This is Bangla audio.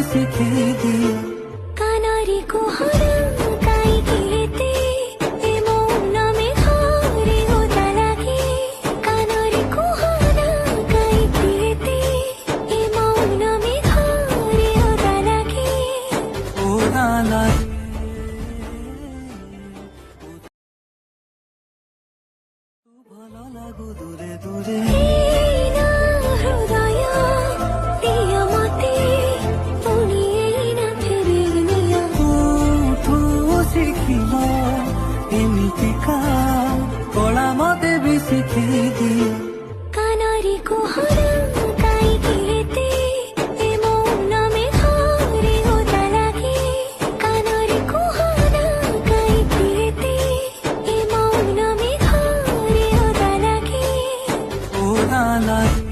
শিখে দিও কানারি কুহরা কাই গিয়েতে এ মন নামে ঘরে ওদা লাগে কানারি কুহরা কাই গিয়েতে এ মন নামে ঘরে ওদা লাগে ওরা লাগে ভালো লাগো দূরে দূরে এই না হৃদয় দিয়া মতে তুমি এই না ফিরে নিয়া কোঠু শিখিল এমিতিকা কলা মতে ବି ଶିଖେଇ ଦିଅ কানারি কুহরা কাই গিয়েতে এ মন নামে ঘরে ওদা লাগে কানারি কুহরা কাই গিয়েতে এ মন নামে ঘরে ওদা লাগে ওরা লাগে